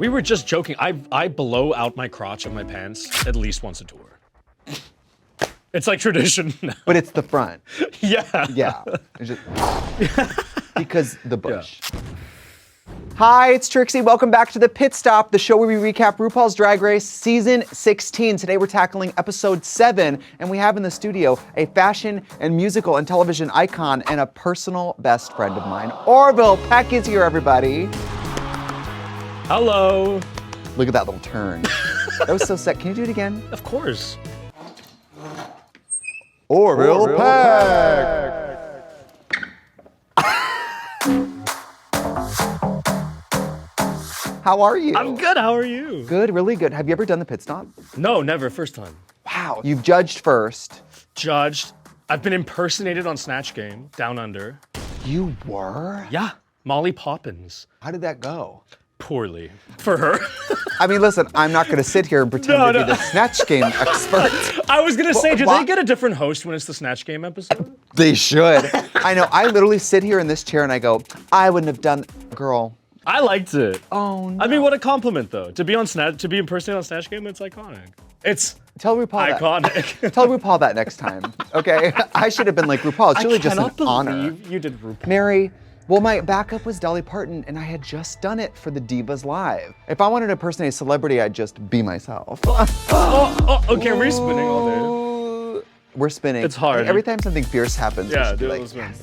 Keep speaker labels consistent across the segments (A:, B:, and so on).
A: We were just joking. I blow out my crotch of my pants at least once a tour. It's like tradition now.
B: But it's the front.
A: Yeah.
B: Yeah. It's just because the bush. Yeah. Hi, it's Trixie. Welcome back to The Pit Stop, the show where we recap RuPaul's Drag Race Season 16. Today we're tackling episode 7, and we have in the studio a fashion and musical and television icon and a personal best friend of mine. Orville Peck is here, everybody.
A: Hello.
B: Look at that little turn. That was so sick. Can you do it again?
A: Of course.
B: Orville Peck. How are you?
A: I'm good. How are you?
B: Good, really good. Have you ever done the pit stop?
A: No, never. First time.
B: Wow. You've judged first.
A: Judged. I've been impersonated on Snatch Game, Down Under.
B: You were?
A: Yeah. Molly Poppins.
B: How did that go?
A: Poorly. For her.
B: I mean, listen, I'm not going to sit here and pretend to be the Snatch Game expert.
A: I was going to say, do they get a different host when it's the Snatch Game episode?
B: They should. I know. I literally sit here in this chair and I go, I wouldn't have done, girl.
A: I liked it.
B: Oh, no.
A: I mean, what a compliment, though. To be impersonated on Snatch Game, it's iconic. It's
B: Tell RuPaul
A: iconic.
B: That. Tell RuPaul that next time, okay? I should have been like, RuPaul, it's really just an honor.
A: I cannot believe you did RuPaul.
B: Mary, well, my backup was Dolly Parton, and I had just done it for the Divas Live. If I wanted to impersonate a celebrity, I'd just be myself.
A: Okay, we're spinning all day.
B: We're spinning.
A: It's hard.
B: Every time something fierce happens,
A: Yeah,
B: do
A: do
B: like, yes.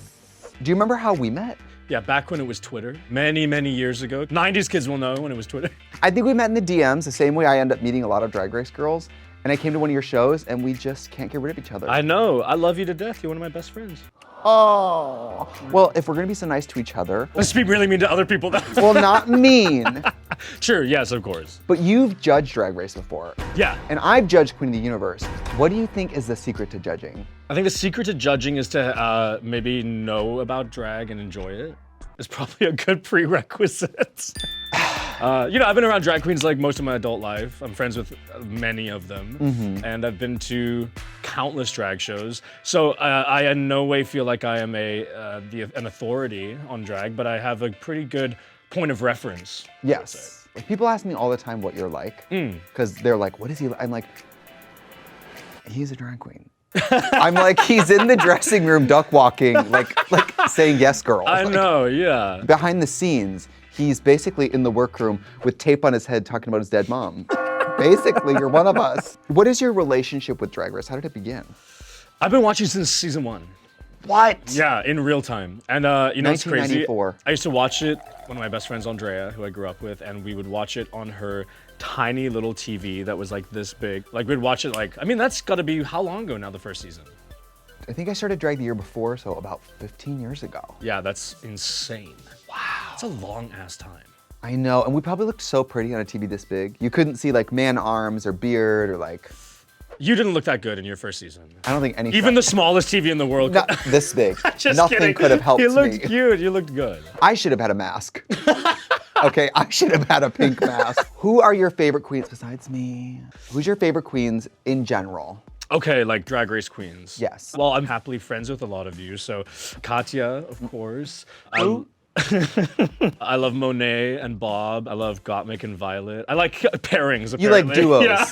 B: Do you remember how we met?
A: Yeah, back when it was Twitter, many, many years ago. 90s kids will know when it was Twitter.
B: I think we met in the DMs, the same way I end up meeting a lot of Drag Race girls. And I came to one of your shows, and we just can't get rid of each other.
A: I know. I love you to death. You're one of my best friends.
B: Oh. Well, if we're gonna be so nice to each other.
A: Let's be really mean to other people.
B: Well, not mean.
A: Sure, yes, of course.
B: But you've judged Drag Race before.
A: Yeah.
B: And I've judged Queen of the Universe. What do you think is the secret to judging?
A: I think the secret to judging is to maybe know about drag and enjoy it. It's probably a good prerequisite. I've been around drag queens like most of my adult life. I'm friends with many of them, and I've been to countless drag shows. So I in no way feel like I am an authority on drag, but I have a pretty good point of reference.
B: Yes. Like, people ask me all the time what you're like, because they're like, "What is he?" I'm like, "He's a drag queen." I'm like, he's in the dressing room duck walking, like saying yes, girl.
A: I know, yeah.
B: Behind the scenes, he's basically in the workroom with tape on his head talking about his dead mom. Basically, you're one of us. What is your relationship with Drag Race? How did it begin?
A: I've been watching since season 1.
B: What?
A: Yeah, in real time. And it's crazy.
B: 1994.
A: I used to watch it, one of my best friends, Andrea, who I grew up with, and we would watch it on her tiny little TV that was like this big. Like we'd watch it that's gotta be, how long ago now, the first season?
B: I think I started drag the year before, so about 15 years ago.
A: Yeah, that's insane. Wow. That's a long ass time.
B: I know, and we probably looked so pretty on a TV this big. You couldn't see like man arms or beard or like.
A: You didn't look that good in your first season.
B: I don't think any.
A: Even the smallest TV in the world.
B: Not this big.
A: Just
B: Nothing
A: kidding.
B: could have helped me.
A: You looked cute, you looked good.
B: I should have had a mask. Okay, I should have had a pink mask. Who are your favorite queens besides me? Who's your favorite queens in general?
A: Okay, like Drag Race queens.
B: Yes.
A: Well, I'm happily friends with a lot of you. So Katya, of course.
B: Who?
A: I love Monet and Bob. I love Gottmik and Violet. I like pairings, apparently.
B: You like duos.
A: Yeah.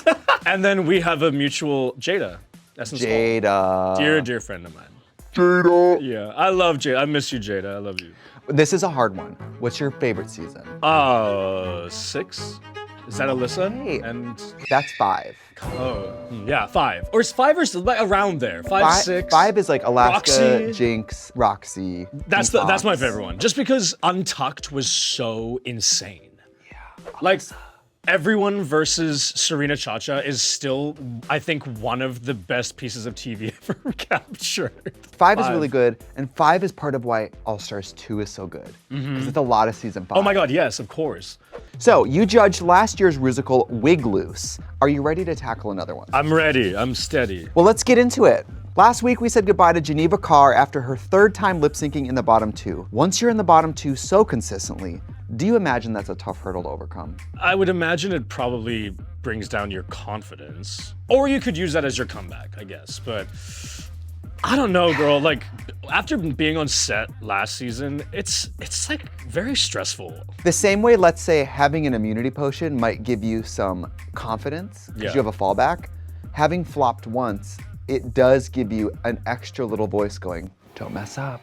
A: And then we have a mutual Jada. Essence Hall.
B: Jada.
A: Dear friend of mine.
B: Jada.
A: Yeah, I love Jada. I miss you, Jada. I love you.
B: This is a hard one. What's your favorite season?
A: 6? Is that Alyssa?
B: Hey.
A: And
B: That's 5.
A: yeah, 5. Or is 5 or like around there? 5, 6.
B: 5 is like Alaska,
A: Roxy.
B: Jinx, Roxy.
A: That's
B: Fox.
A: my favorite one. Just because Untucked was so insane.
B: Yeah.
A: Like, everyone versus Serena Chacha is still, I think, one of the best pieces of TV ever captured.
B: 5 is really good, and 5 is part of why All Stars 2 is so good. Because it's a lot of season 5.
A: Oh my God, yes, of course.
B: So, you judged last year's musical Wig Loose. Are you ready to tackle another one?
A: I'm ready, I'm steady.
B: Well, let's get into it. Last week, we said goodbye to Geneva Carr after her 3rd time lip syncing in the bottom 2. Once you're in the bottom 2 so consistently, do you imagine that's a tough hurdle to overcome?
A: I would imagine it probably brings down your confidence. Or you could use that as your comeback, I guess. But I don't know, girl. Like, After being on set last season, it's like very stressful.
B: The same way, let's say, having an immunity potion might give you some confidence because you have a fallback. Having flopped once, it does give you an extra little voice going, don't mess up.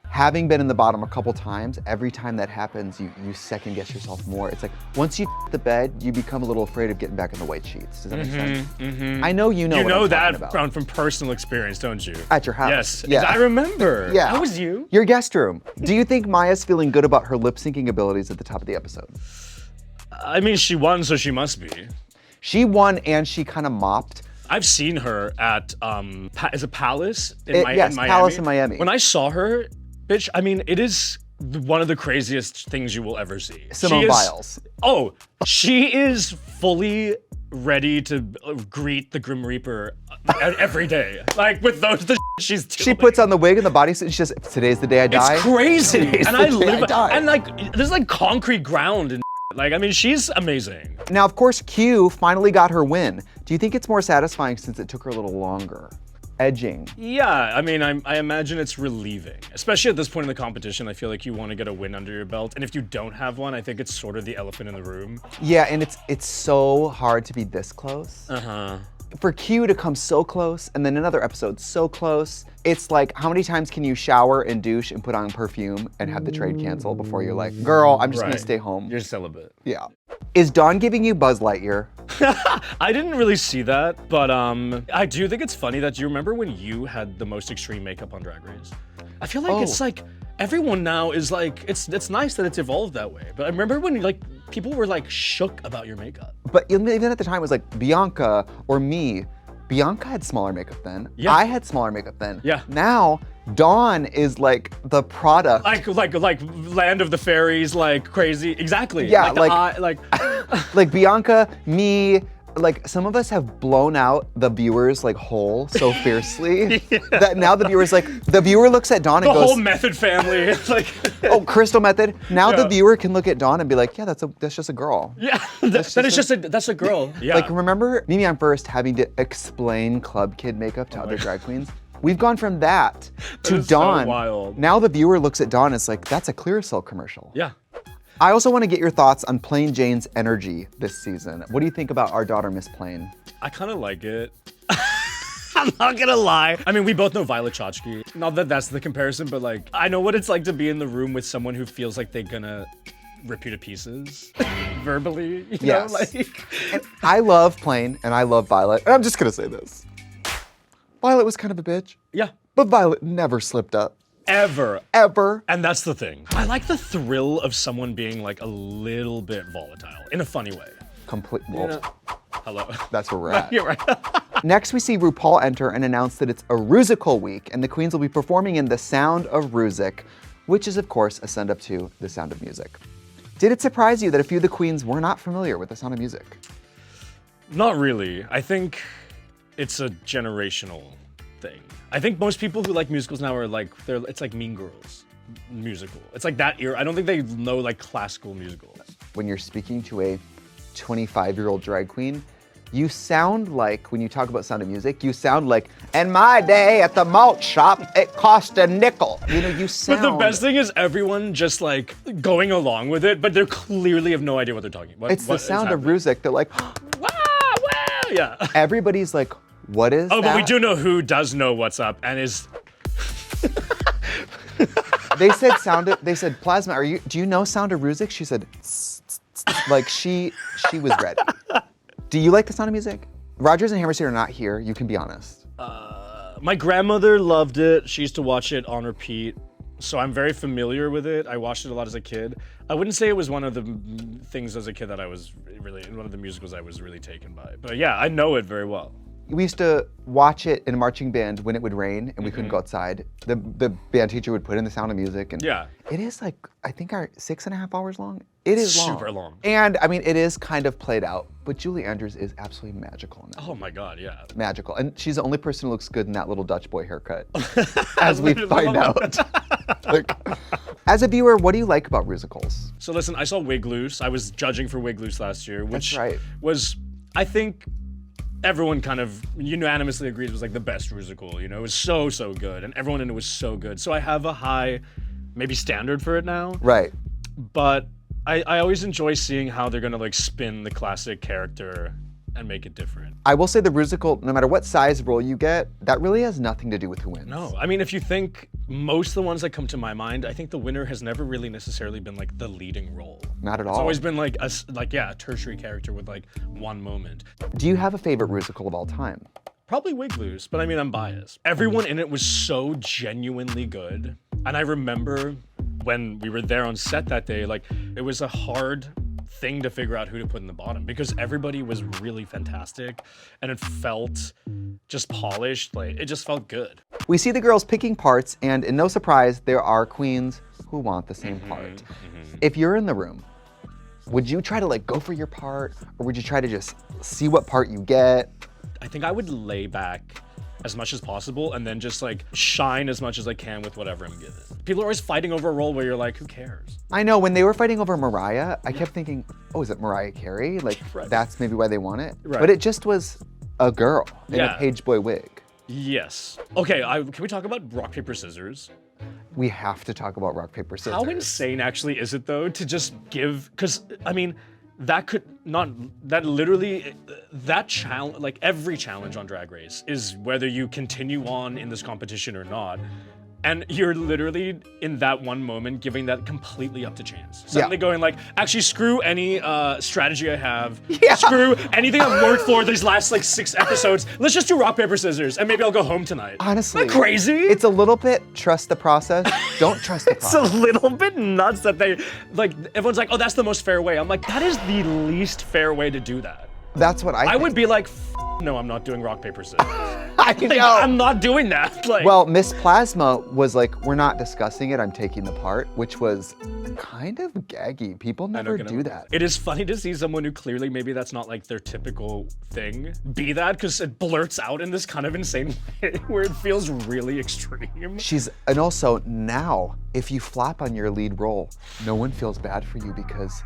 B: Having been in the bottom a couple times, every time that happens, you second guess yourself more. It's like, once you the bed, you become a little afraid of getting back in the white sheets. Does that make sense? I know you know what I'm talking about.
A: From personal experience, don't you?
B: At your house.
A: Yes,
B: Yeah.
A: I remember.
B: Yeah.
A: That was you.
B: Your guest room. Do you think Maya's feeling good about her lip syncing abilities at the top of the episode?
A: I mean, she won, so she must be.
B: She won and she kind of mopped.
A: I've seen her at, is it Palace in Miami?
B: Yes, Palace in Miami.
A: When I saw her, bitch, I mean, it is one of the craziest things you will ever see.
B: Simone Biles.
A: Oh, she is fully ready to greet the Grim Reaper every day. Like, with the she's doing.
B: She puts on the wig and the bodysuit and she says, today's the day I die.
A: It's crazy.
B: Today's
A: And
B: the
A: I
B: day
A: live,
B: die.
A: and like, there's like concrete ground and like, I mean, she's amazing.
B: Now, of course, Q finally got her win. Do you think it's more satisfying since it took her a little longer? Edging.
A: Yeah, I mean, I imagine it's relieving. Especially at this point in the competition, I feel like you want to get a win under your belt. And if you don't have one, I think it's sort of the elephant in the room.
B: Yeah, and it's so hard to be this close.
A: Uh-huh.
B: For Q to come so close, and then another episode so close, it's like, how many times can you shower and douche and put on perfume and have the trade canceled before you're like, girl, I'm just gonna stay home.
A: You're celibate.
B: Yeah. Is Dawn giving you Buzz Lightyear?
A: I didn't really see that, but I do think it's funny that you remember when you had the most extreme makeup on Drag Race? I feel like it's like, everyone now is like, it's nice that it's evolved that way. But I remember when like, people were like shook about your makeup.
B: But even at the time, it was like Bianca or me. Bianca had smaller makeup then.
A: Yeah.
B: I had smaller makeup then.
A: Yeah.
B: Now, Dawn is like the product.
A: Like Land of the Fairies, like crazy. Exactly.
B: Yeah, like Bianca, me, like some of us have blown out the viewer's like hole so fiercely that now the viewer looks at Dawn and
A: the
B: goes,
A: whole Method family. Like,
B: oh, Crystal Method. Now the
A: Yeah.
B: viewer can look at Dawn and be like, yeah, that's just a girl.
A: yeah, that's a girl. Yeah.
B: Like, remember Mimi on First having to explain Club Kid makeup to other drag queens? We've gone from that to
A: is so
B: Dawn.
A: wild.
B: Now the viewer looks at Dawn and is like, that's a Clearasil commercial.
A: Yeah.
B: I also want to get your thoughts on Plain Jane's energy this season. What do you think about our daughter, Miss Plain?
A: I kind of like it. I'm not gonna lie. I mean, we both know Violet Chachki. Not that that's the comparison, but like, I know what it's like to be in the room with someone who feels like they're gonna rip you to pieces verbally. You know?
B: Yes.
A: Like,
B: And I love Plain and I love Violet. And I'm just gonna say this. Violet was kind of a bitch,
A: yeah,
B: but Violet never slipped up.
A: ever.
B: And
A: that's the thing. I like the thrill of someone being like a little bit volatile in a funny way.
B: Complete.
A: You
B: Well,
A: know? Hello.
B: that's where we're at.
A: You're right.
B: Next, we see RuPaul enter and announce that it's a Rusical week, and the queens will be performing in The Sound of Rusic, which is, of course, a send-up to The Sound of Music. Did it surprise you that a few of the queens were not familiar with The Sound of Music?
A: Not really. I think it's a generational thing. I think most people who like musicals now are like, it's like Mean Girls musical. It's like that era. I don't think they know like classical musicals.
B: When you're speaking to a 25-year-old drag queen, you sound like, when you talk about Sound of Music, you sound like, in my day at the malt shop, it cost a nickel. You know, you sound.
A: But the best thing is everyone just like going along with it, but they clearly have no idea what they're talking about.
B: It's The Sound of Rusic. They're like,
A: Wow, wow, yeah.
B: everybody's like, what is that?
A: Oh, but we do know who does know what's up and is.
B: They said, Plasma, do you know Sound of Rusic? She said, like she was ready. Do you like The Sound of Music? Rogers and Hammerstein are not here, you can be honest.
A: My grandmother loved it. She used to watch it on repeat. So I'm very familiar with it. I watched it a lot as a kid. I wouldn't say it was one of the things as a kid that I was really, one of the musicals I was really taken by. But yeah, I know it very well.
B: We used to watch it in a marching band when it would rain and we couldn't go outside. The band teacher would put in The Sound of Music, and
A: Yeah.
B: it is like, I think 6.5 hours long. It is long.
A: Super long.
B: And I mean, it is kind of played out, but Julie Andrews is absolutely magical in that.
A: Oh my God, yeah.
B: Magical. And she's the only person who looks good in that little Dutch boy haircut, as we find out. Like, as a viewer, what do you like about musicals?
A: So listen, I saw Wig Loose. I was judging for Wig Loose last year, which
B: That's right.
A: was, I think, everyone kind of unanimously agrees it was like the best musical. You know, it was so good, and everyone in it was so good. So I have a high, maybe standard for it now.
B: Right.
A: But I always enjoy seeing how they're gonna like spin the classic character and make it different.
B: I will say the musical, no matter what size role you get, that really has nothing to do with who wins.
A: No, I mean, if you think most of the ones that come to my mind, I think the winner has never really necessarily been like the leading role.
B: Not at all.
A: It's always been like a tertiary character with like one moment.
B: Do you have a favorite musical of all time?
A: Probably Wig Loose, but I mean, I'm biased. Everyone in it was so genuinely good. And I remember when we were there on set that day, like it was a hard thing to figure out who to put in the bottom because everybody was really fantastic and it felt just polished. Like it just felt good.
B: We see the girls picking parts, and in no surprise, there are queens who want the same part. If you're in the room, would you try to like go for your part, or would you try to just see what part you get?
A: I think I would lay back as much as possible and then just like shine as much as I can with whatever I'm given. People are always fighting over a role where you're like, who cares?
B: I know, when they were fighting over Mariah, I kept thinking, oh, is it Mariah Carey? Like,
A: Right.
B: that's maybe why they want it.
A: Right.
B: But it just was a girl in
A: Yeah.
B: a page boy wig.
A: Yes. Okay, can we talk about rock, paper, scissors?
B: We have to talk about rock, paper, scissors.
A: How insane actually is it though to just give, because I mean, that challenge, like every challenge on Drag Race is whether you continue on in this competition or not. And you're literally in that one moment giving that completely up to chance. Suddenly going like, actually screw any strategy I have.
B: Yeah.
A: Screw anything I've worked for these last like 6 episodes. Let's just do rock, paper, scissors and maybe I'll go home tonight.
B: Honestly.
A: Isn't that crazy?
B: It's a little bit trust the process, don't trust the
A: It's a
B: process.
A: little bit nuts that they, like, everyone's like, oh, that's the most fair way. I'm like, that is the least fair way to do that.
B: That's what I
A: I
B: think.
A: would be like, no, I'm not doing rock, paper, scissors.
B: I
A: Like,
B: know.
A: I'm not doing that. Like,
B: Well, Miss Plasma was like, we're not discussing it, I'm taking the part, which was kind of gaggy. People never do that.
A: It is funny to see someone who clearly maybe that's not like their typical thing be that because it blurts out in this kind of insane way where it feels really extreme.
B: And also now, if you flop on your lead role, no one feels bad for you because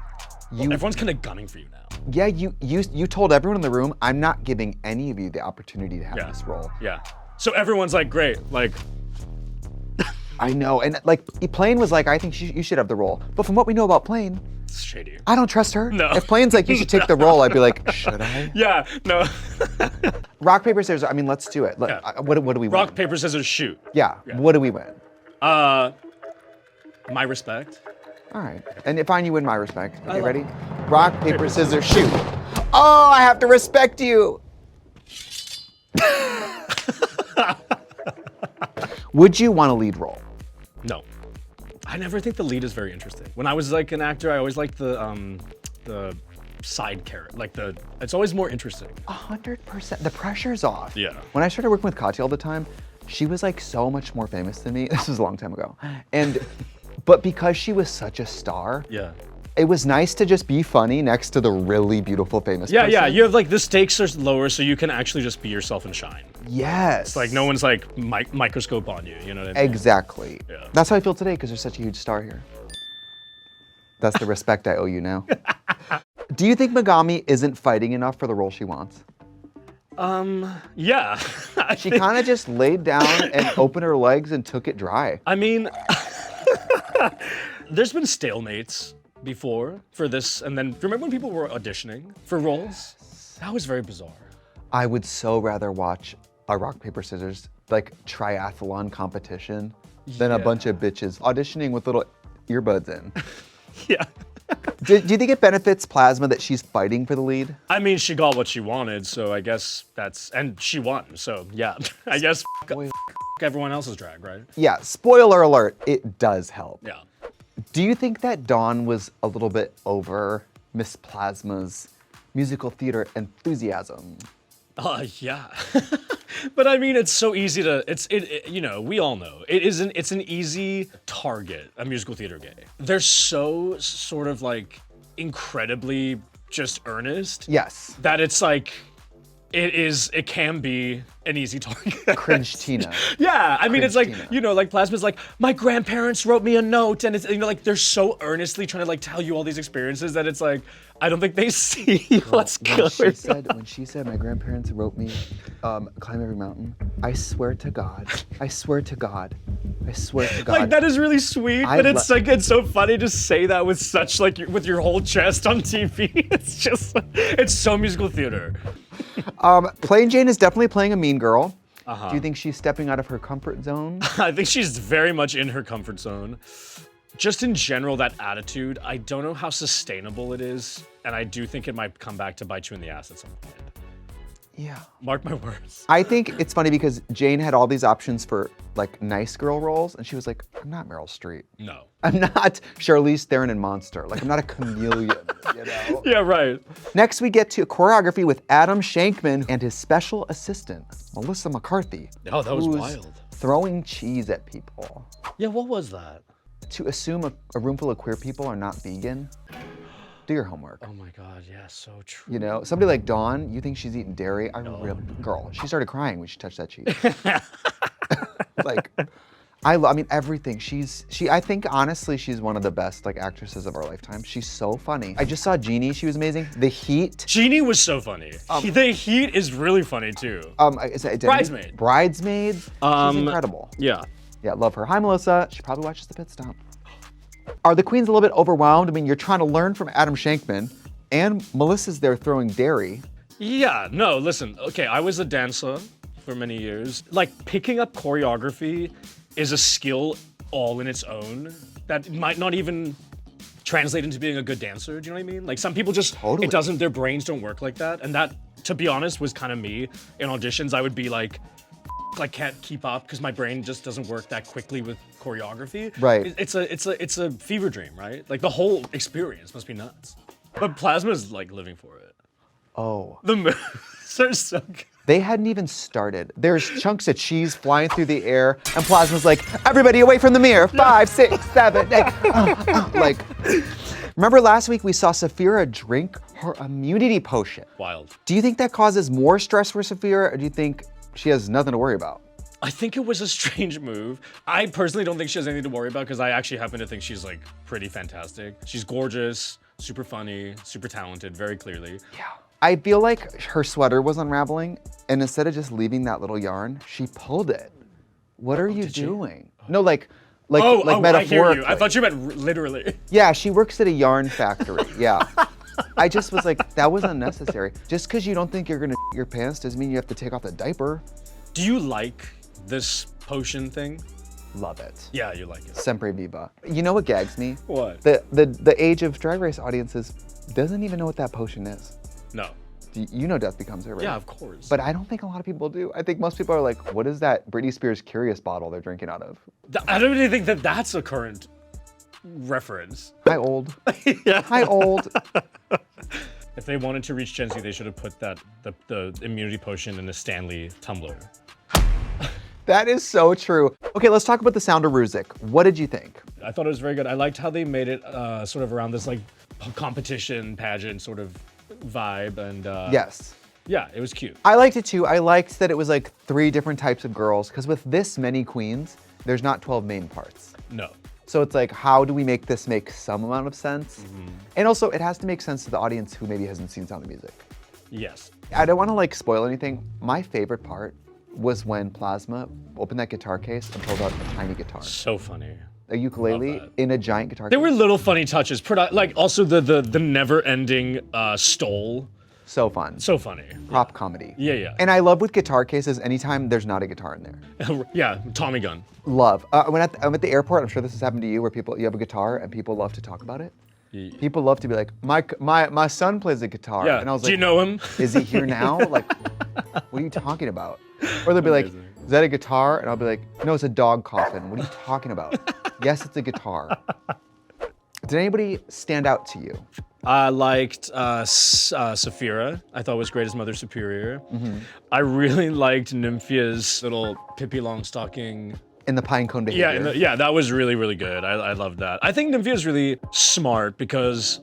A: Everyone's kind of gunning for you now.
B: yeah, you told everyone in the room, I'm not giving any of you the opportunity to have this role.
A: Yeah. So everyone's like, great. Like,
B: I know, and like Plain was like, I think you should have the role. But from what we know about Plain,
A: it's shady.
B: I don't trust her.
A: No.
B: If Plain's like, you should take the role, I'd be like, should I?
A: Yeah, no.
B: Rock, paper, scissors, I mean, let's do it.
A: Yeah.
B: What do we win?
A: Rock, paper, scissors, shoot.
B: Yeah, what do we win?
A: My respect.
B: All right, and if you win my respect. Okay, ready? Rock, paper, scissors, shoot. Oh, I have to respect you. Would you want a lead role?
A: No. I never think the lead is very interesting. When I was like an actor, I always liked the side character. Like it's always more interesting.
B: 100%. The pressure's off.
A: Yeah.
B: When I started working with Katya all the time, she was like so much more famous than me. This was a long time ago. But because she was such a star,
A: Yeah.
B: it was nice to just be funny next to the really beautiful famous
A: Yeah,
B: person.
A: yeah. You have like the stakes are lower, so you can actually just be yourself and shine.
B: Yes.
A: Like no one's like microscope on you. You know what I mean?
B: Exactly.
A: Yeah.
B: That's how I feel today because there's such a huge star here. That's the respect I owe you now. Do you think Megami isn't fighting enough for the role she wants?
A: Yeah.
B: She kind of just laid down and opened her legs and took it dry.
A: I mean, there's been stalemates before for this, and then remember when people were auditioning for roles? That was very bizarre.
B: I would so rather watch a rock, paper, scissors, like triathlon competition than a
A: Yeah.
B: bunch of bitches auditioning with little earbuds in.
A: Yeah.
B: Do you think it benefits Plasma that she's fighting for the lead?
A: I mean, she got what she wanted, so I guess and she won, so yeah. I guess f everyone else's drag, right?
B: Yeah, spoiler alert, it does help.
A: Yeah.
B: Do you think that Dawn was a little bit over Miss Plasma's musical theater enthusiasm?
A: Yeah. But I mean, it's so easy to, you know, we all know, it's an easy target, a musical theater gay. They're so sort of like incredibly just earnest.
B: Yes.
A: That it's like, It can be an easy target.
B: Cringe Tina.
A: Yeah, I mean, it's like,
B: Tina.
A: you know, like Plasma's like, my grandparents wrote me a note, and it's, you know, like they're so earnestly trying to like tell you all these experiences that it's like, I don't think they see what's going on.
B: When she said my grandparents wrote me, climb every mountain, I swear to God, I swear to God, I swear to God.
A: Like that is really sweet, but it's like, it's so funny to say that with such like, with your whole chest on TV. It's just, it's so musical theater.
B: Plain Jane is definitely playing a mean girl.
A: Uh-huh.
B: Do you think she's stepping out of her comfort zone?
A: I think she's very much in her comfort zone. Just in general, that attitude, I don't know how sustainable it is, and I do think it might come back to bite you in the ass at some point.
B: Yeah.
A: Mark my words.
B: I think it's funny because Jane had all these options for like nice girl roles, and she was like, I'm not Meryl Streep.
A: No.
B: I'm not Charlize Theron in Monster. Like, I'm not a chameleon, you know?
A: Yeah, right.
B: Next, we get to choreography with Adam Shankman and his special assistant, Melissa McCarthy.
A: Oh, that was
B: who's
A: wild.
B: Throwing cheese at people.
A: Yeah, what was that?
B: To assume a room full of queer people are not vegan, do your homework.
A: Oh my God, yeah, so true.
B: You know, somebody like Dawn, you think she's eating dairy? Girl, she started crying when she touched that cheese. Like, I mean, everything. I think honestly, she's one of the best like actresses of our lifetime. She's so funny. I just saw Jeannie, she was amazing. The Heat.
A: Jeannie was so funny. The Heat is really funny too.
B: Bridesmaids. Bridesmaids. She's incredible.
A: Yeah.
B: Yeah, love her. Hi, Melissa. She probably watches the Pit Stop. Are the queens a little bit overwhelmed? I mean, you're trying to learn from Adam Shankman, and Melissa's there throwing dairy.
A: Yeah, no, listen, okay, I was a dancer for many years. Like, picking up choreography is a skill all in its own that might not even translate into being a good dancer, do you know what I mean? Like, some people just,
B: Totally.
A: their brains don't work like that, and that, to be honest, was kind of me. In auditions, I would be like, I can't keep up because my brain just doesn't work that quickly with choreography.
B: Right.
A: It's a fever dream, right? Like the whole experience must be nuts. But Plasma's like living for it.
B: Oh.
A: The moves are so good.
B: They hadn't even started. There's chunks of cheese flying through the air, and Plasma's like, everybody away from the mirror. 5, 6, 7, 8. Like, remember last week we saw Saphira drink her immunity potion.
A: Wild.
B: Do you think that causes more stress for Saphira, or do you think she has nothing to worry about?
A: I think it was a strange move. I personally don't think she has anything to worry about because I actually happen to think she's like pretty fantastic. She's gorgeous, super funny, super talented, very clearly.
B: Yeah. I feel like her sweater was unraveling, and instead of just leaving that little yarn, she pulled it. What are you doing? No, like metaphorically.
A: I hear you. I thought you meant literally.
B: Yeah, she works at a yarn factory. Yeah. I just was like, that was unnecessary. Just because you don't think you're gonna your pants doesn't mean you have to take off the diaper.
A: Do you like this potion thing?
B: Love it.
A: Yeah, you like it.
B: Sempre viva. You know what gags me?
A: What?
B: The age of Drag Race audiences doesn't even know what that potion is.
A: No.
B: You know Death Becomes Her, right?
A: Yeah, of course.
B: But I don't think a lot of people do. I think most people are like, what is that Britney Spears Curious bottle they're drinking out of?
A: I don't really think that that's a current reference.
B: Hi, old.
A: Yeah.
B: Hi, old.
A: If they wanted to reach Gen Z, they should have put the immunity potion in a Stanley tumbler.
B: That is so true. Okay, let's talk about The Sound of Ruzik. What did you think?
A: I thought it was very good. I liked how they made it sort of around this like competition pageant sort of vibe, and
B: Yes.
A: yeah, it was cute.
B: I liked it too. I liked that it was like 3 different types of girls, because with this many queens, there's not 12 main parts.
A: No.
B: So it's like, how do we make this make some amount of sense? And also, it has to make sense to the audience who maybe hasn't seen Sound of Music.
A: Yes.
B: I don't want to like spoil anything. My favorite part was when Plasma opened that guitar case and pulled out a tiny guitar.
A: So funny.
B: A ukulele
A: Love
B: in a giant guitar
A: There
B: case.
A: were little funny touches. Like also the never-ending stole.
B: So fun.
A: So funny.
B: Prop comedy.
A: Yeah, yeah.
B: And I love with guitar cases, anytime there's not a guitar in there.
A: Yeah, Tommy gun.
B: Love. I'm at the airport, I'm sure this has happened to you, where you have a guitar and people love to talk about it. People love to be like, my son plays a guitar.
A: Yeah.
B: And I was like,
A: do you know him?
B: Is he here now? Like, what are you talking about? Or they'll be like,
A: Amazing.
B: is that a guitar? And I'll be like, no, it's a dog coffin. What are you talking about? Yes, it's a guitar. Did anybody stand out to you?
A: I liked Saphira. I thought was great as Mother Superior. I really liked Nymphia's little Pippi Longstocking.
B: In the pinecone behavior.
A: Yeah, that was really, really good. I loved that. I think Nymphia is really smart because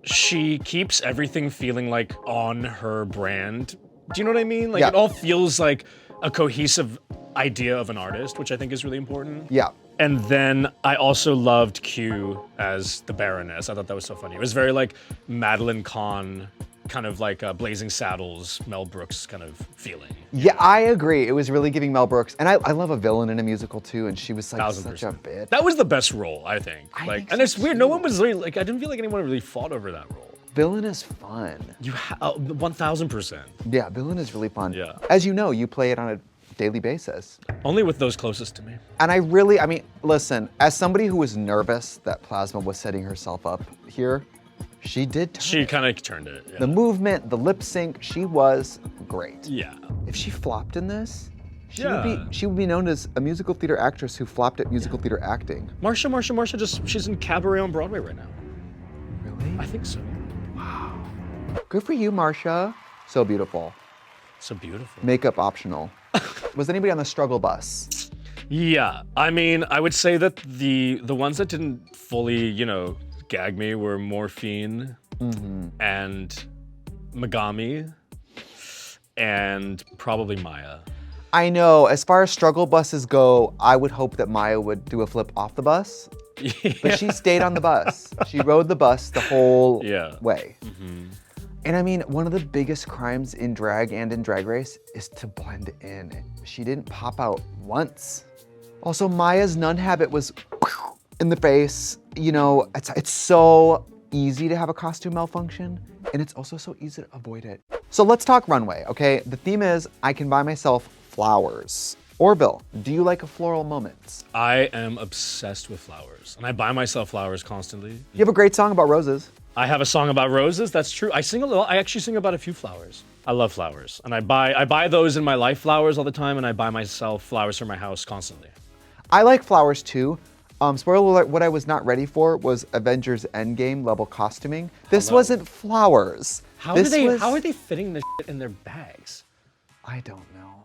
A: she keeps everything feeling like on her brand, Do you know what I mean? Like
B: Yeah.
A: it all feels like a cohesive idea of an artist, which I think is really important.
B: Yeah.
A: And then I also loved Q as the Baroness. I thought that was so funny. It was very like Madeline Kahn, kind of like Blazing Saddles, Mel Brooks kind of feeling.
B: Yeah, I agree. It was really giving Mel Brooks. And I love a villain in a musical too, and she was like
A: 1000%.
B: such a bitch.
A: That was the best role, I think.
B: I
A: Like,
B: think
A: and
B: so
A: it's weird. No one was really like. I didn't feel like anyone really fought over that role.
B: Villain is fun.
A: 1000%.
B: Yeah, villain is really fun.
A: Yeah.
B: As you know, you play it on a daily basis.
A: Only with those closest to me.
B: And I mean, listen, as somebody who was nervous that Plasma was setting herself up here, she did turn
A: She
B: it.
A: kind of turned it. Yeah.
B: The movement, the lip sync, she was great.
A: Yeah.
B: If she flopped in this,
A: Yeah.
B: she would be known as a musical theater actress who flopped at musical theater acting.
A: Marsha, she's in Cabaret on Broadway right now.
B: Really?
A: I think so.
B: Good for you, Marsha. So beautiful.
A: So beautiful.
B: Makeup optional. Was anybody on the struggle bus?
A: Yeah, I mean, I would say that the ones that didn't fully, gag me were Morphine and Megami and probably Maya.
B: I know, as far as struggle buses go, I would hope that Maya would do a flip off the bus, but she stayed on the bus. She rode the bus the whole
A: Yeah.
B: way. And I mean, one of the biggest crimes in drag and in Drag Race is to blend in. She didn't pop out once. Also, Maya's nun habit was in the face. It's so easy to have a costume malfunction, and it's also so easy to avoid it. So let's talk runway, okay? The theme is I can buy myself flowers. Orville, do you like a floral moment?
A: I am obsessed with flowers, and I buy myself flowers constantly.
B: You have a great song about roses.
A: I have a song about roses. That's true. I sing a little. I actually sing about a few flowers. I love flowers, and I buy those in my life flowers all the time, and I buy myself flowers for my house constantly.
B: I like flowers too. Spoiler alert, what I was not ready for was Avengers Endgame level costuming. This wasn't flowers.
A: How
B: This was-
A: are they fitting this shit in their bags?
B: I don't know.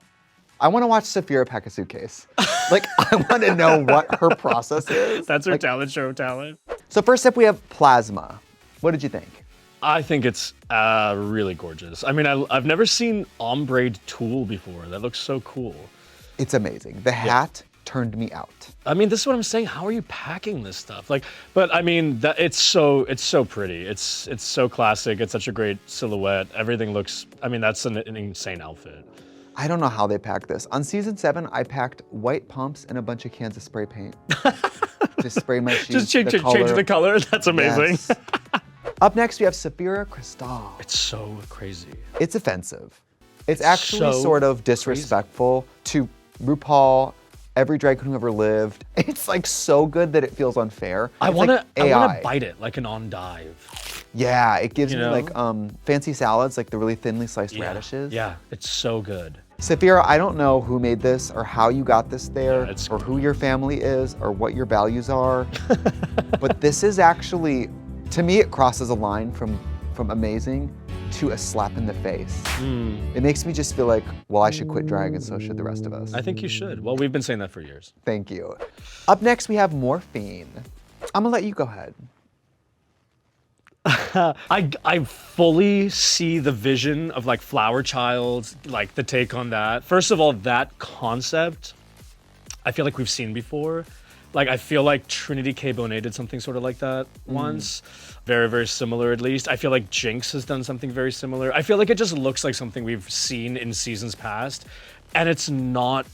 B: I want to watch Saphira pack a suitcase. I want to know what her process is.
A: That's her talent show talent.
B: So first up, we have Plasma. What did you think?
A: I think it's really gorgeous. I mean, I've never seen ombre tulle before. That looks so cool.
B: It's amazing. The hat turned me out.
A: I mean, this is what I'm saying. How are you packing this stuff? But I mean, it's so pretty. It's so classic. It's such a great silhouette. Everything looks. I mean, that's an insane outfit.
B: I don't know how they pack this. On season 7, I packed white pumps and a bunch of cans of spray paint. Just spray my shoes.
A: Just change the color. That's amazing.
B: Yes. Up next, we have Saphira Cristál.
A: It's so crazy.
B: It's offensive. It's actually
A: so
B: sort of disrespectful to RuPaul, every drag queen who ever lived. It's like so good that it feels unfair.
A: I
B: It's
A: wanna
B: like AI.
A: bite it like an endive.
B: Yeah, it gives
A: You
B: me
A: know?
B: like fancy salads, like the really thinly sliced radishes.
A: Yeah, it's so good.
B: Saphira, I don't know who made this or how you got this there
A: Yeah, it's
B: or who your family is or what your values are. But this is actually, to me, it crosses a line from amazing to a slap in the face. It makes me just feel like, well, I should quit drag and so should the rest of us.
A: I think you should. Well, we've been saying that for years.
B: Thank you. Up next, we have Morphine. I'm gonna let you go ahead.
A: I fully see the vision of like Flower Child, like the take on that. First of all, that concept, I feel like we've seen before. Like I feel like Trinity K. Bonet did something sort of like that once. Very, very similar at least. I feel like Jinx has done something very similar. I feel like it just looks like something we've seen in seasons past, and it's not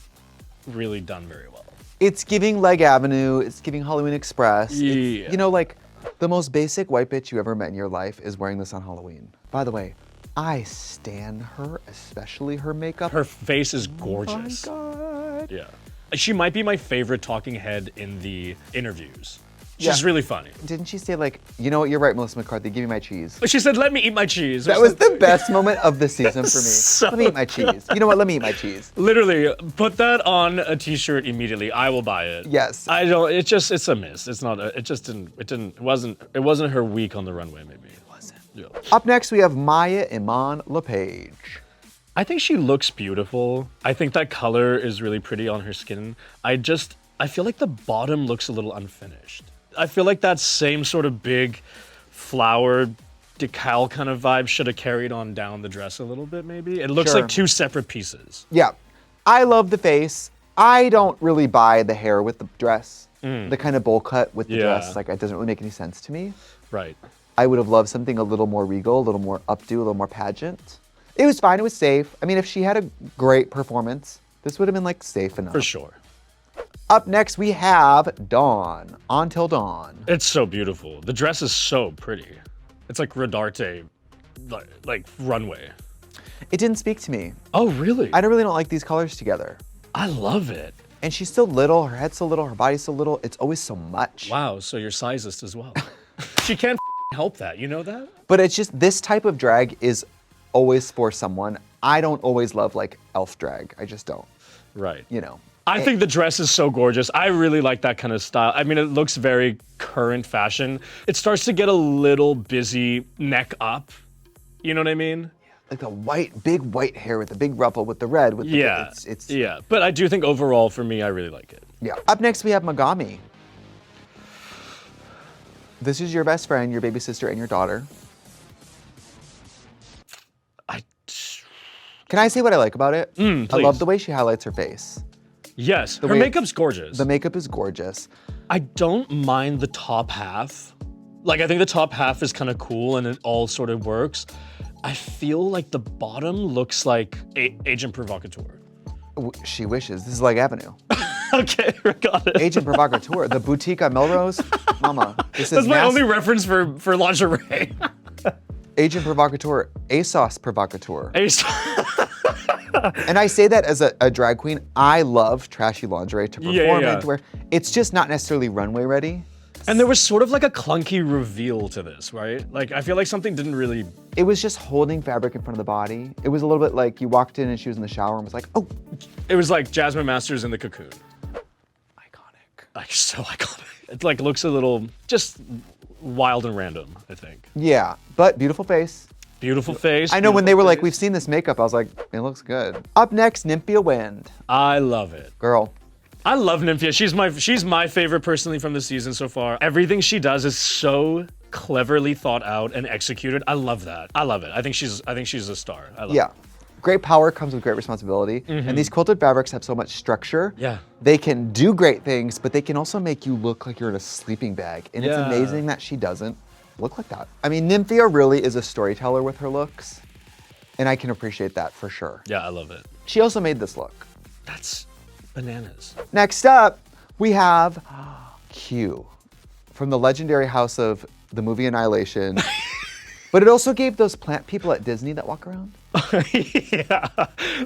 A: really done very well.
B: It's giving Leg Avenue, it's giving Halloween Express. It's,
A: Yeah.
B: you know, like the most basic white bitch you ever met in your life is wearing this on Halloween. By the way, I stan her, especially her makeup.
A: Her face is gorgeous.
B: Oh my God.
A: Yeah. She might be my favorite talking head in the interviews. She's
B: Yeah.
A: really funny.
B: Didn't she say like, you know what, you're right, Melissa McCarthy, give me my cheese.
A: She said, "Let me eat my cheese." or
B: That was
A: something.
B: the best moment of the season for me.
A: So
B: Let me eat my cheese. You know what, let me eat my cheese.
A: Literally, put that on a t-shirt immediately. I will buy it.
B: Yes.
A: I don't, it's a miss. It's not, it wasn't her week on the runway, maybe. It wasn't. Yeah.
B: Up next, we have Maya Iman LePage.
A: I think she looks beautiful. I think that color is really pretty on her skin. I feel like the bottom looks a little unfinished. I feel like that same sort of big flower decal kind of vibe should have carried on down the dress a little bit, maybe. It looks
B: Sure.
A: like two separate pieces.
B: Yeah. I love the face. I don't really buy the hair with the dress. The kind of bowl cut with the
A: Yeah.
B: dress. Like, it doesn't really make any sense to me.
A: Right.
B: I would have loved something a little more regal, a little more updo, a little more pageant. It was fine. It was safe. I mean, if she had a great performance, this would have been like safe enough.
A: For sure.
B: Up next, we have Dawn. Until Dawn.
A: It's so beautiful. The dress is so pretty. It's like Rodarte, like runway.
B: It didn't speak to me.
A: Oh, really?
B: I really don't like these colors together.
A: I love it.
B: And she's still little. Her head's so little. Her body's so little. It's always so much.
A: Wow, so you're sizist as well. She can't help that, you know that?
B: But it's just this type of drag is always for someone. I don't always love like elf drag. I just don't.
A: Right.
B: You know.
A: I think the dress is so gorgeous. I really like that kind of style. I mean, it looks very current fashion. It starts to get a little busy neck up. You know what I mean?
B: Like the white, big white hair with the big ruffle with the red. With the,
A: Yeah.
B: It's
A: yeah. But I do think overall, for me, I really like it.
B: yeah. Up next, we have Megami. This is your best friend, your baby sister, and your daughter. Can I say what I like about it? I love
A: please.
B: the way she highlights her face.
A: Yes, her
B: way-
A: makeup's gorgeous.
B: The makeup is gorgeous.
A: I don't mind the top half. Like, I think the top half is kind of cool and it all sort of works. I feel like the bottom looks like Agent Provocateur.
B: She wishes. This is like Avenue.
A: Okay, got it.
B: Agent Provocateur, the boutique on Melrose. Mama, this is
A: That's my
B: nasty.
A: only reference for lingerie.
B: Agent Provocateur, ASOS Provocateur.
A: Ace-
B: And I say that as a drag queen. I love trashy lingerie to perform
A: yeah.
B: in, to wear. It's just not necessarily runway ready.
A: And there was sort of like a clunky reveal to this, right? Like, I feel like something didn't really.
B: It was just holding fabric in front of the body. It was a little bit like you walked in and she was in the shower and was like, oh,
A: It was like Jasmine Masters in the cocoon.
B: iconic.
A: Like, so iconic. It like looks a little just wild and random, I think.
B: Yeah, but beautiful face.
A: Beautiful face.
B: I know when they were
A: beautiful
B: like,
A: face.
B: we've seen this makeup, I was like, it looks good. Up next, Nymphia Wind.
A: I love it.
B: Girl,
A: I love Nymphia. She's my favorite personally from the season so far. Everything she does is so cleverly thought out and executed. I love that. I love it. I think she's a star. I love
B: yeah.
A: it.
B: Great power comes with great responsibility. And these quilted fabrics have so much structure.
A: Yeah.
B: They can do great things, but they can also make you look like you're in a sleeping bag. And it's
A: Yeah.
B: amazing that she doesn't look like that. I mean, Nymphia really is a storyteller with her looks. And I can appreciate that for sure.
A: Yeah, I love it.
B: She also made this look.
A: That's bananas.
B: Next up, we have Q from the legendary house of the movie Annihilation. But it also gave those plant people at Disney that walk around.
A: Yeah.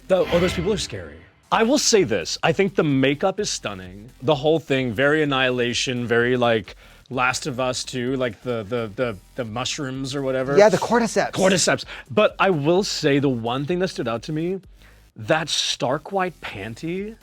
A: Those people are scary. I will say this. I think the makeup is stunning. The whole thing, very Annihilation, very like Last of Us too, like the mushrooms or whatever.
B: Yeah, the cordyceps.
A: Cordyceps. But I will say the one thing that stood out to me, that stark white panty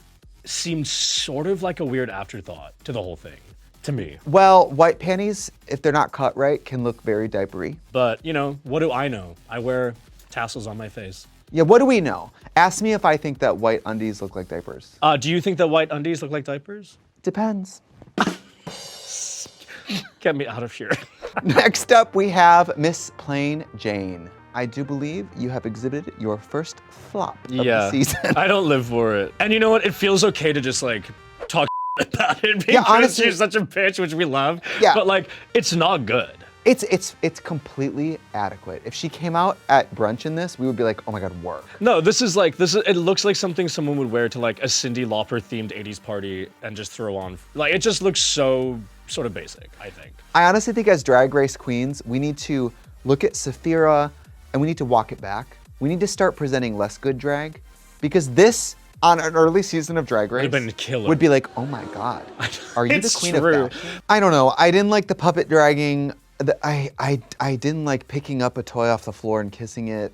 A: seemed sort of like a weird afterthought to the whole thing, to me.
B: Well, white panties, if they're not cut right, can look very diapery.
A: But, you know, what do I know? I wear tassels on my face.
B: Yeah, what do we know? Ask me if I think that white undies look like diapers.
A: Do you think that white undies look like diapers?
B: Depends.
A: Get me out of here.
B: Next up, we have Miss Plain Jane. I do believe you have exhibited your first flop of the season.
A: I don't live for it. And you know what? It feels okay to just like talk about it because
B: Yeah, honestly-
A: she's such a bitch, which we love.
B: Yeah.
A: But like, it's not good.
B: It's completely adequate. If she came out at brunch in this, we would be like, oh my God, work.
A: No, it looks like something someone would wear to like a Cyndi Lauper themed 80s party and just throw on. Like, it just looks so sort of basic, I think.
B: I honestly think as Drag Race queens, we need to look at Saphira and we need to walk it back. We need to start presenting less good drag because this, on an early season of Drag Race,
A: been killer.
B: would be like, oh my God, are you the
A: It's
B: queen
A: true.
B: of fashion? I don't know. I didn't like the puppet dragging. I didn't like picking up a toy off the floor and kissing it.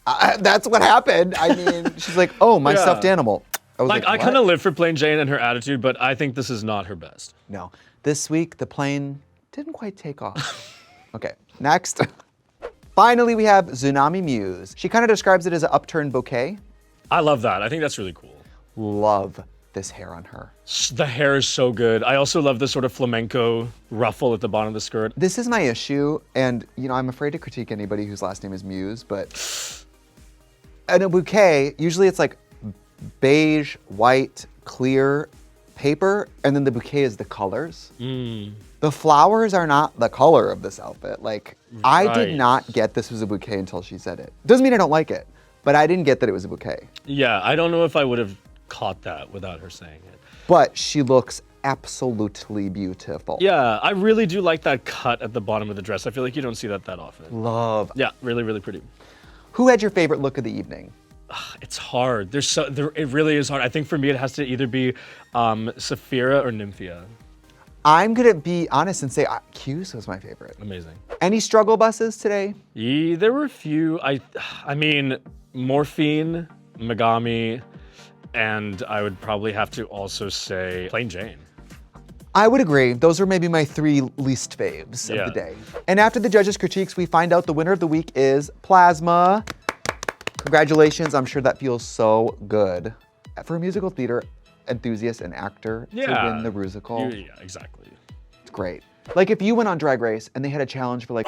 B: That's what happened. I mean, she's like, oh, my
A: Yeah.
B: stuffed animal. I was
A: Like,
B: like,
A: I kind of
B: what?
A: live for Plain Jane and her attitude, but I think this is not her best.
B: No. This week, the plane didn't quite take off. Okay, next. Finally, we have Tsunami Muse. She kind of describes it as an upturned bouquet.
A: I love that. I think that's really cool.
B: Love this hair on her.
A: The hair is so good. I also love the sort of flamenco ruffle at the bottom of the skirt.
B: This is my issue, and I'm afraid to critique anybody whose last name is Muse, but in a bouquet, usually it's like beige, white, clear paper, and then the bouquet is the colors. The flowers are not the color of this outfit. Like, I did not get this was a bouquet until she said it. Doesn't mean I don't like it, but I didn't get that it was a bouquet.
A: Yeah, I don't know if I would have caught that without her saying it.
B: But she looks absolutely beautiful.
A: Yeah, I really do like that cut at the bottom of the dress. I feel like you don't see that often.
B: Love.
A: Yeah, really, really pretty.
B: Who had your favorite look of the evening?
A: It's hard. It really is hard. I think for me it has to either be Saphira or Nymphia.
B: I'm gonna be honest and say Q's was my favorite.
A: Amazing.
B: Any struggle buses today?
A: There were a few. I mean, Morphine, Megami, and I would probably have to also say Plain Jane.
B: I would agree. Those are maybe my 3 least faves of the day. And after the judges' critiques, we find out the winner of the week is Plasma. Congratulations. I'm sure that feels so good. For a musical theater enthusiast and actor to win the Rusical.
A: Yeah, exactly.
B: It's great. Like if you went on Drag Race and they had a challenge for like,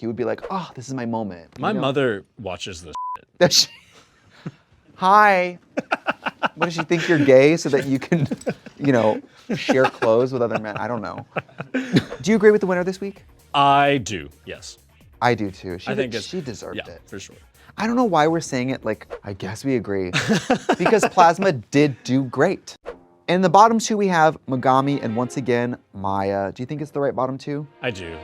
B: you would be like, oh, this is my moment.
A: My mother watches this shit.
B: Does she? Hi. What, does she think you're gay so that you can, share clothes with other men? I don't know. Do you agree with the winner this week?
A: I do, yes.
B: I do too.
A: I think
B: she deserved it.
A: For sure.
B: I don't know why we're saying it like, I guess we agree. Because Plasma did do great. In the bottom 2, we have Megami and once again, Maya. Do you think it's the right bottom 2?
A: I do.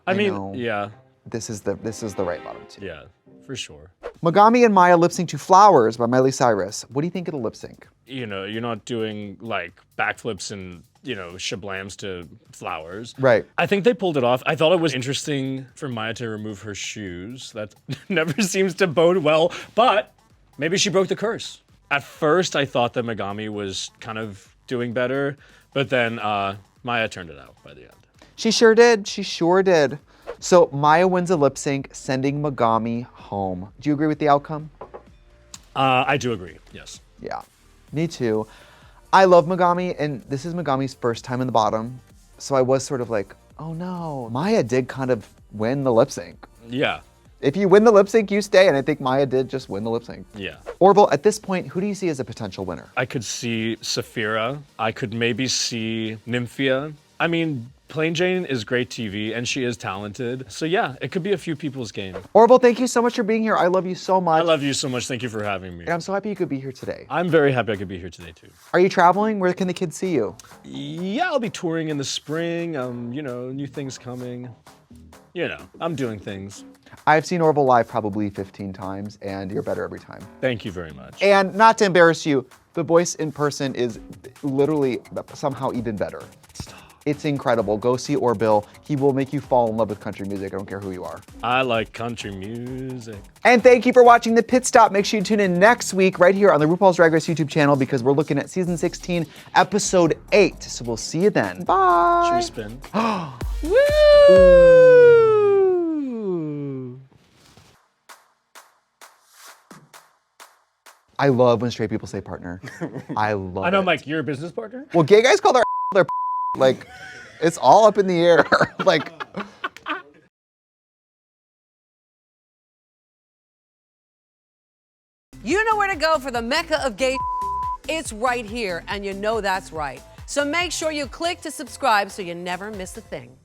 B: I
A: mean,
B: know.
A: yeah.
B: This is the right bottom 2.
A: Yeah, for sure.
B: Megami and Maya lip sync to Flowers by Miley Cyrus. What do you think of the lip sync?
A: You're not doing like backflips and, shablams to Flowers.
B: Right.
A: I think they pulled it off. I thought it was interesting for Maya to remove her shoes. That never seems to bode well, but maybe she broke the curse. At first, I thought that Megami was kind of doing better, but then Maya turned it out by the end.
B: She sure did. She sure did. So Maya wins a lip sync, sending Megami home. Do you agree with the outcome?
A: I do agree, yes.
B: Yeah, me too. I love Megami, and this is Megami's first time in the bottom, so I was sort of like, oh no. Maya did kind of win the lip sync.
A: Yeah.
B: If you win the lip sync, you stay, and I think Maya did just win the lip sync.
A: Yeah.
B: Orville, at this point, who do you see as a potential winner?
A: I could see Saphira. I could maybe see Nymphia. I mean, Plain Jane is great TV, and she is talented. So yeah, it could be a few people's game.
B: Orville, thank you so much for being here. I love you so much.
A: I love you so much. Thank you for having me.
B: And I'm so happy you could be here today.
A: I'm very happy I could be here today, too.
B: Are you traveling? Where can the kids see you?
A: Yeah, I'll be touring in the spring. New things coming. I'm doing things.
B: I've seen Orville live probably 15 times, and you're better every time.
A: Thank you very much.
B: And not to embarrass you, the voice in person is literally somehow even better.
A: Stop.
B: It's incredible. Go see Orville. He will make you fall in love with country music. I don't care who you are.
A: I like country music.
B: And thank you for watching The Pit Stop. Make sure you tune in next week right here on the RuPaul's Drag Race YouTube channel because we're looking at season 16, episode 8. So we'll see you then. Bye.
A: Should we spin?
B: Woo! I love when straight people say partner. I love it.
A: I know, Mike, you're a business partner?
B: Well, gay guys call their like, it's all up in the air. Like.
C: You know where to go for the mecca of gay. It's right here, and you know that's right. So make sure you click to subscribe so you never miss a thing.